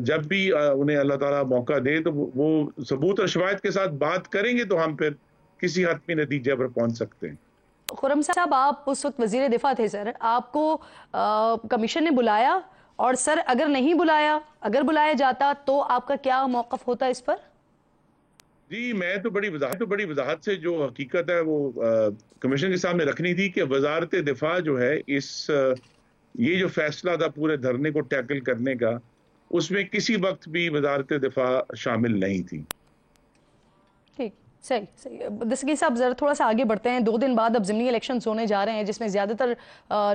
جب بھی انہیں اللہ تعالیٰ موقع دے تو وہ ثبوت اور شواہد کے ساتھ بات کریں گے تو ہم پھر کسی حتمی نتیجے پر پہنچ سکتے ہیں. خرم صاحب، آپ اس وقت وزیر دفاع تھے سر، آپ کو کمیشن نے بلایا، اور سر اگر نہیں بلایا، اگر بلایا جاتا تو آپ کا کیا موقف ہوتا اس پر؟ جی میں تو بڑی وضاحت سے جو حقیقت ہے وہ کمیشن کے سامنے رکھنی تھی کہ وزارت دفاع جو ہے یہ جو فیصلہ تھا پورے دھرنے کو ٹیکل کرنے کا، اس میں کسی وقت بھی وزارت دفاع شامل نہیں تھی. ٹھیک، صحیح. دستگیر صاحب ذرا تھوڑا سا آگے بڑھتے ہیں. 2 دن بعد اب ضمنی الیکشنز ہونے جا رہے ہیں، جس میں زیادہ تر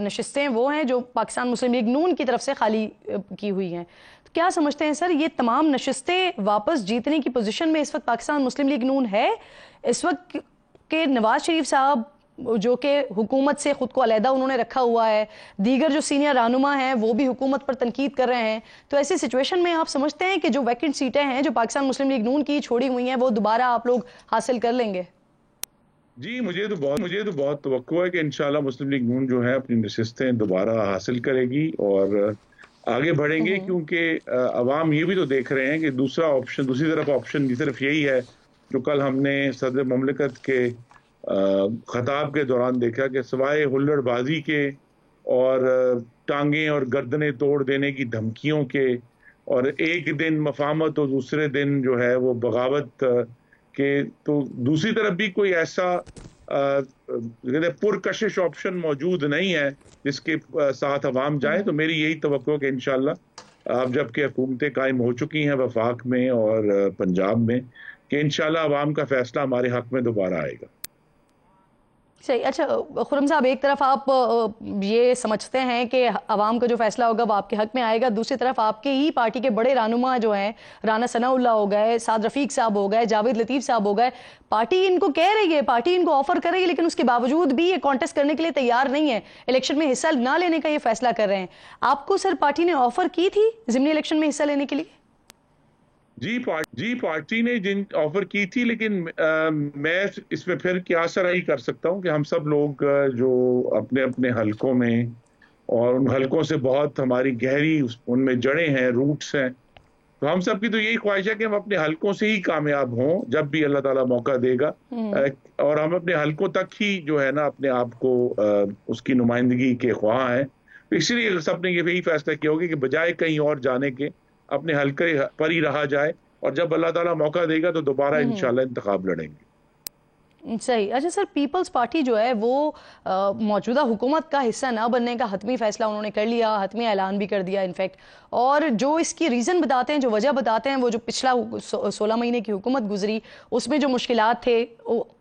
نشستیں وہ ہیں جو پاکستان مسلم لیگ نون کی طرف سے خالی کی ہوئی ہیں. تو کیا سمجھتے ہیں سر، یہ تمام نشستیں واپس جیتنے کی پوزیشن میں اس وقت پاکستان مسلم لیگ نون ہے؟ اس وقت کے نواز شریف صاحب جو کہ حکومت سے خود کو علیحدہ انہوں نے رکھا ہوا ہے، دیگر جو سینئر رہنما ہیں وہ بھی حکومت پر تنقید کر رہے ہیں، تو ایسی سچویشن میں آپ سمجھتے ہیں کہ جو ویکنٹ سیٹیں ہیں جو پاکستان مسلم لیگ نون کی چھوڑی ہوئی ہیں وہ دوبارہ آپ لوگ حاصل کر لیں گے؟ جی مجھے تو بہت توقع ہے کہ انشاءاللہ مسلم لیگ نون جو ہے اپنی نشستیں دوبارہ حاصل کرے گی اور آگے بڑھیں گے، کیونکہ عوام یہ بھی تو دیکھ رہے ہیں کہ دوسری طرف آپشن کی طرف یہی ہے جو کل ہم نے صدر مملکت کے خطاب کے دوران دیکھا کہ سوائے ہلڑ بازی کے اور ٹانگیں اور گردنیں توڑ دینے کی دھمکیوں کے اور ایک دن مفاہمت اور دوسرے دن جو ہے وہ بغاوت کے، تو دوسری طرف بھی کوئی ایسا پرکشش آپشن موجود نہیں ہے جس کے ساتھ عوام جائے. تو میری یہی توقع کہ انشاءاللہ اب جب کہ حکومتیں قائم ہو چکی ہیں وفاق میں اور پنجاب میں، کہ انشاءاللہ عوام کا فیصلہ ہمارے حق میں دوبارہ آئے گا. صحیح. اچھا خرم صاحب، ایک طرف آپ یہ سمجھتے ہیں کہ عوام کا جو فیصلہ ہوگا وہ آپ کے حق میں آئے گا، دوسری طرف آپ کے ہی پارٹی کے بڑے رہنما جو ہیں، رانا ثناء اللہ ہو گئے، سعد رفیق صاحب ہو گئے، جاوید لطیف صاحب ہو گئے، پارٹی ان کو کہہ رہی ہے، پارٹی ان کو آفر کر رہی ہے، لیکن اس کے باوجود بھی یہ کانٹیسٹ کرنے کے لیے تیار نہیں ہے، الیکشن میں حصہ نہ لینے کا یہ فیصلہ کر رہے ہیں. آپ کو سر پارٹی نے آفر کی تھی ضمنی الیکشن میں حصہ لینے کے لیے؟ جی پارٹی نے آفر کی تھی، لیکن میں اس میں پھر کیا سراہی کر سکتا ہوں کہ ہم سب لوگ جو اپنے اپنے حلقوں میں، اور ان حلقوں سے بہت ہماری گہری ان میں جڑیں ہیں، روٹس ہیں، تو ہم سب کی تو یہی خواہش ہے کہ ہم اپنے حلقوں سے ہی کامیاب ہوں جب بھی اللہ تعالیٰ موقع دے گا، اور ہم اپنے حلقوں تک ہی جو ہے نا اپنے آپ کو اس کی نمائندگی کے خواہاں ہیں. اس لیے سب نے یہی فیصلہ کیا ہوگا کہ بجائے کہیں اور جانے کے اپنے حلقے پر ہی رہا جائے، اور جب اللہ تعالیٰ موقع دے گا تو دوبارہ انشاءاللہ انتخاب لڑیں گے. صحیح. اچھا سر، پیپلز پارٹی جو ہے وہ موجودہ حکومت کا حصہ نہ بننے کا حتمی فیصلہ انہوں نے کر لیا، حتمی اعلان بھی کر دیا انفیکٹ، اور جو اس کی ریزن بتاتے ہیں، جو وجہ بتاتے ہیں، وہ جو پچھلا 16 مہینے کی حکومت گزری اس میں جو مشکلات تھے،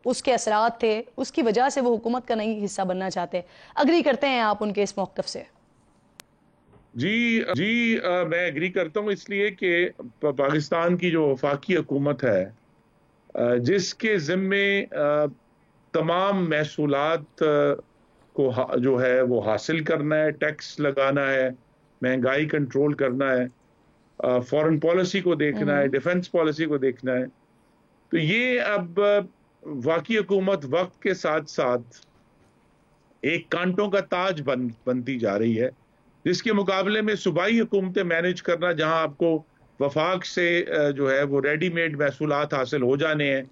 اس کے اثرات تھے، اس کی وجہ سے وہ حکومت کا نہیں حصہ بننا چاہتے. اگری کرتے ہیں آپ ان کے اس موقف سے؟ جی میں ایگری کرتا ہوں، اس لیے کہ پاکستان کی جو وفاقی حکومت ہے جس کے ذمے تمام محصولات کو جو ہے وہ حاصل کرنا ہے، ٹیکس لگانا ہے، مہنگائی کنٹرول کرنا ہے، فورن پالیسی کو دیکھنا ہے، ڈیفنس پالیسی کو دیکھنا ہے، تو یہ اب وفاقی حکومت وقت کے ساتھ ساتھ ایک کانٹوں کا تاج بنتی جا رہی ہے، جس کے مقابلے میں صوبائی حکومتیں مینج کرنا، جہاں آپ کو وفاق سے جو ہے وہ ریڈی میڈ محصولات حاصل ہو جانے ہیں،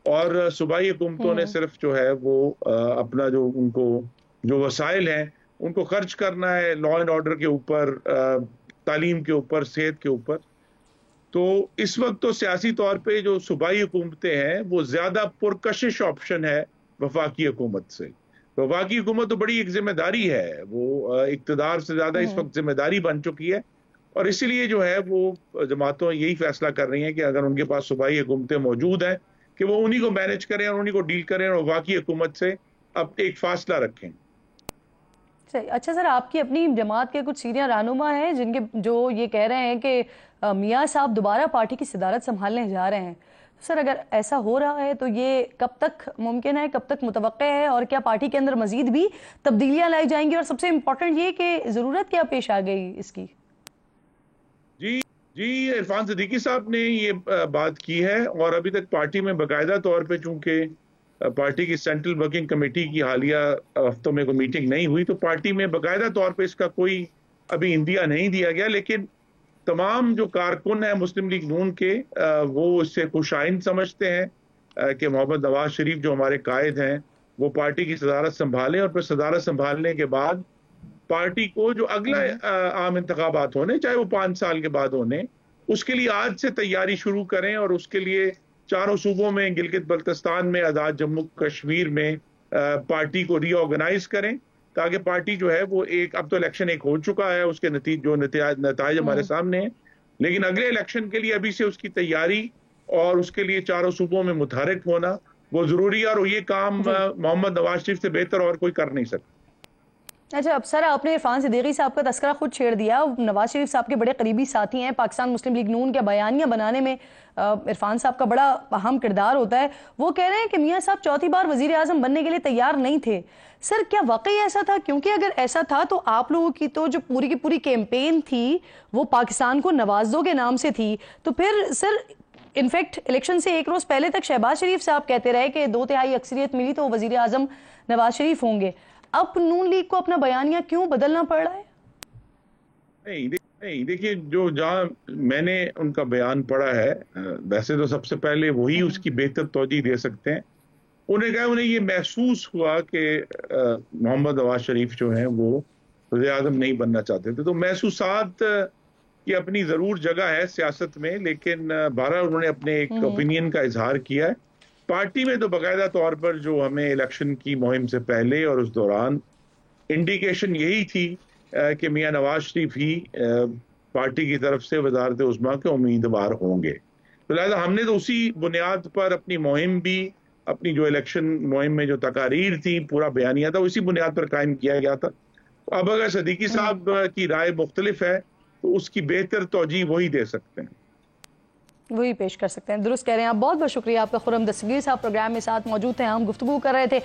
اور صوبائی حکومتوں نے صرف جو ہے وہ اپنا جو ان کو جو وسائل ہیں ان کو خرچ کرنا ہے لا اینڈ آرڈر کے اوپر، تعلیم کے اوپر، صحت کے اوپر. تو اس وقت تو سیاسی طور پہ جو صوبائی حکومتیں ہیں وہ زیادہ پرکشش آپشن ہے وفاقی حکومت سے. وفاقی حکومت تو بڑی ایک ذمہ داری ہے، وہ اقتدار سے زیادہ اس وقت ذمہ داری بن چکی ہے، اور اسی لیے جو ہے وہ جماعتوں یہی فیصلہ کر رہی ہیں کہ اگر ان کے پاس صوبائی حکومتیں موجود ہیں کہ وہ انہی کو مینج کریں اور انہی کو ڈیل کریں، اور وفاقی حکومت سے اب ایک فاصلہ رکھیں. اچھا سر، آپ کی اپنی جماعت کے کچھ سینئر رہنما ہیں جن کے جو یہ کہہ رہے ہیں کہ میاں صاحب دوبارہ پارٹی کی صدارت سنبھالنے جا رہے ہیں. سر اگر ایسا ہو رہا ہے تو یہ کب تک ممکن ہے، کب تک متوقع ہے، اور کیا پارٹی کے اندر مزید بھی تبدیلیاں لائی جائیں گی، اور سب سے امپورٹنٹ یہ کہ ضرورت کیا پیش آ گئی اس کی؟ جی عرفان صدیقی صاحب نے یہ بات کی ہے، اور ابھی تک پارٹی میں باقاعدہ طور پہ چونکہ پارٹی کی سینٹرل ورکنگ کمیٹی کی حالیہ ہفتوں میں کوئی میٹنگ نہیں ہوئی، تو پارٹی میں باقاعدہ طور پہ اس کا کوئی ابھی اندیا نہیں دیا گیا. لیکن تمام جو کارکن ہیں مسلم لیگ نون کے وہ اس سے خوش آئند سمجھتے ہیں کہ محمد نواز شریف جو ہمارے قائد ہیں وہ پارٹی کی صدارت سنبھالیں، اور پھر صدارت سنبھالنے کے بعد پارٹی کو جو اگلا عام انتخابات ہونے، چاہے وہ 5 سال کے بعد ہونے، اس کے لیے آج سے تیاری شروع کریں، اور اس کے لیے چاروں صوبوں میں، گلگت بلتستان میں، آزاد جموں کشمیر میں پارٹی کو ری آرگنائز کریں، تاکہ پارٹی جو ہے وہ اب تو الیکشن ایک ہو چکا ہے، اس کے نتائج ہمارے سامنے ہیں، لیکن اگلے الیکشن کے لیے ابھی سے اس کی تیاری اور اس کے لیے چاروں صوبوں میں متحرک ہونا وہ ضروری ہے، اور یہ کام محمد نواز شریف سے بہتر اور کوئی کر نہیں سکتا۔ اچھا، اب سر آپ نے عرفان صدیقی صاحب کا تذکرہ خود چھیڑ دیا، نواز شریف صاحب کے بڑے قریبی ساتھی ہیں، پاکستان مسلم لیگ نون کے بیانیہ بنانے میں عرفان صاحب کا بڑا اہم کردار ہوتا ہے۔ وہ کہہ رہے ہیں کہ میاں صاحب چوتھی بار وزیر اعظم بننے کے لیے تیار نہیں تھے۔ سر کیا واقعی ایسا تھا؟ کیونکہ اگر ایسا تھا تو آپ لوگوں کی تو جو پوری کی پوری کیمپین تھی وہ پاکستان کو نوازوں کے نام سے تھی، تو پھر سر انفیکٹ الیکشن سے ایک روز پہلے تک شہباز شریف صاحب کہتے رہے کہ 2/3 اکثریت ملی تو وزیر اعظم نواز شریف ہوں گے۔ اب نون لیگ کو اپنا بیانیہ کیوں بدلنا پڑ رہا ہے؟ نہیں دیکھیے، جہاں میں نے ان کا بیان پڑھا ہے، ویسے تو سب سے پہلے وہی اس کی بہتر توجہ دے سکتے ہیں۔ انہیں یہ محسوس ہوا کہ محمد نواز شریف جو ہیں وہ وزیر اعظم نہیں بننا چاہتے تھے، تو محسوسات کی اپنی ضرور جگہ ہے سیاست میں، لیکن بہرحال انہوں نے اپنے ایک اوپینین کا اظہار کیا ہے۔ پارٹی میں تو باقاعدہ طور پر جو ہمیں الیکشن کی مہم سے پہلے اور اس دوران انڈیکیشن یہی تھی کہ میاں نواز شریف ہی پارٹی کی طرف سے وزارت عظمیٰ کے امیدوار ہوں گے، تو لہٰذا ہم نے تو اسی بنیاد پر اپنی مہم بھی، اپنی جو الیکشن مہم میں جو تقاریر تھی، پورا بیانیہ تھا، اسی بنیاد پر قائم کیا گیا تھا۔ اب اگر صدیقی صاحب کی رائے مختلف ہے تو اس کی بہتر توجیہ وہی دے سکتے ہیں، وہی پیش کر سکتے ہیں۔ درست کہہ رہے ہیں آپ۔ بہت بہت شکریہ آپ کا خرم دستگیر صاحب، پروگرام میں ساتھ موجود تھے، ہم گفتگو کر رہے تھے